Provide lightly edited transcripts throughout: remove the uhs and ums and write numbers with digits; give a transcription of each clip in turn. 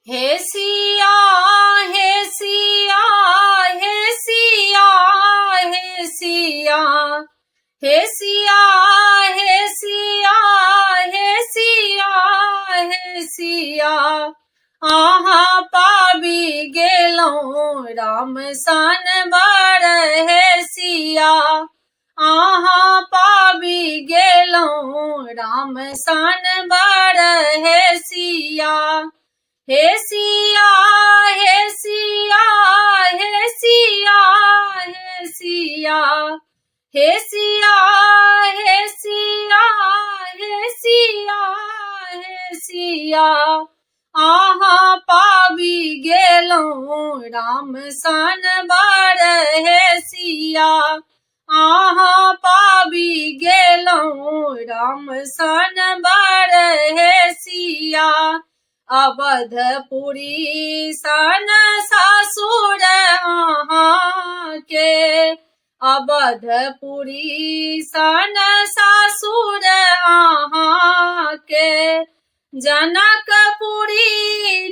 हे सिया हे सिया हे सिया हे सिया हे सिया हे सिया हे सिया हे सिया आहा पाबी गेलौं राम सन बड़ हे सिया आहा पाबी गेलौं राम सन बड़ हे सिया हे सिया हे सिया हे सिया हे सिया हे सिया हे सिया हे सिया हे सिया आहा पाबी गेलौं राम सन बड़ हे सिया आहा पाबी गेलौं राम सन बड़ हे सिया अवधपुरी सन ससुर आहा के अवधपुरी सन ससुर आहा के जनकपुरी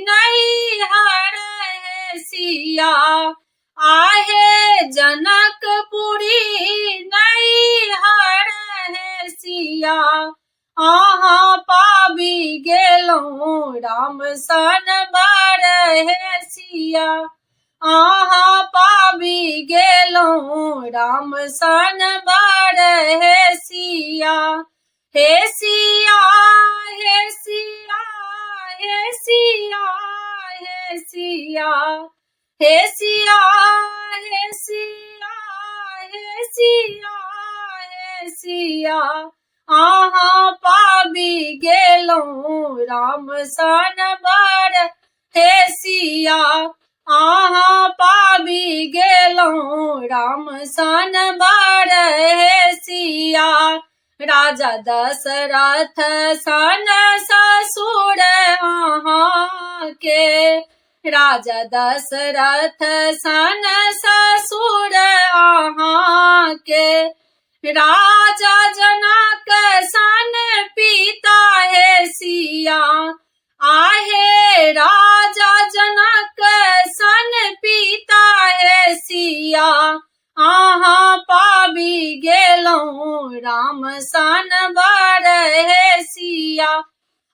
नैहर हे सिया आहे जनकपुरी नैहर हे सिया आहा पाबी गेलौं राम सन बड़ हे सिया आहा पाबी गेलौं राम सन बड़ हे सिया हे सिया हे सिया हे सिया हे सिया हे सिया हे सिया हे सिया हे सिया आहा पाबी गेलौं राम सन बड़ हे सिया आहा पाबी गेलौं राम सन बड़ हे सिया राजा दशरथ सन ससुर आहा के राजा दशरथ सन ससुर आहा के राजा जनक सन पिता हे सिया आहे राजा जनक सन पिता हे सिया आहा पाबी गेलौं राम सन बड़ हे सिया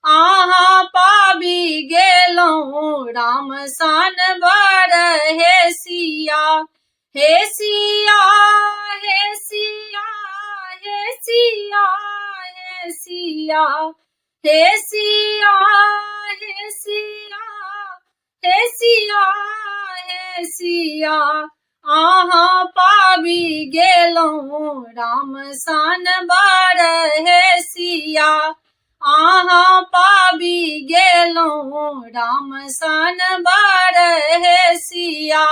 आहा पाबी गेलौं राम सन बड़ हे सिया हे सिया हे सिया हे सिया हे सिया हे सिया हे सिया हे सिया हे सिया आहा पाबी गेलौं राम सन बड़ हे सिया आहा पाबी गेलौं राम सन बड़ हे सिया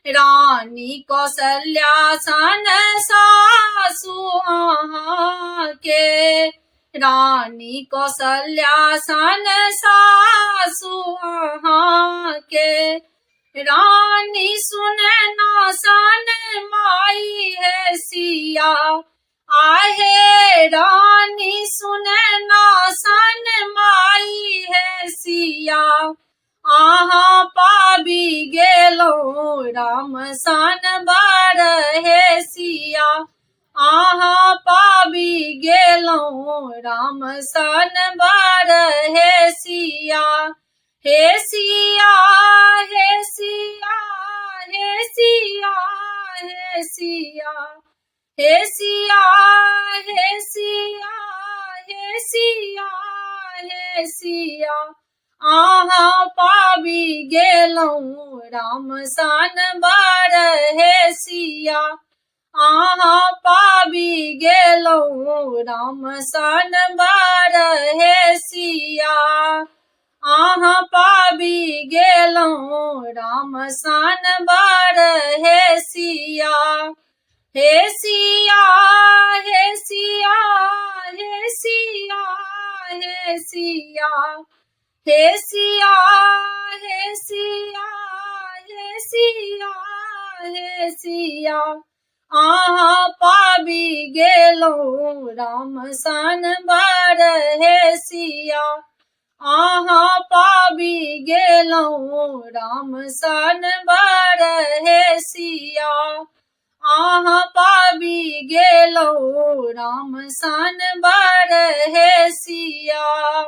रानी कौशल्या सन सासु आहा के रानी कौशल्या सन सासु आहा के रानी सुनैना सन माई है सिया आहे रानी सुनैना सन माई है सिया आहा पाबी गेलौं राम सन बड़ हे सिया आहा पाबी गेलौं राम सन बड़ हे सिया हे सिया हे सिया हे सिया हे सिया हे सिया हे सिया हे सिया हे सिया आहा पाबी गेलौं राम सन बड़ हे सिया आहा पाबी गेलौं राम सन बड़ हे सिया आहा पाबी गेलौं राम सन बड़ हे सिया हे सिया हे सिया हे सिया हे सिया हे सिया हे सिया हे सिया हे सिया आहा पाबी गेलौं राम सन बड़ हे सिया आहा पाबी पाबी गेलहुँ राम सन बरहे सिया। अहाँ पाबी गेलहुँ राम सन बरहे सिया।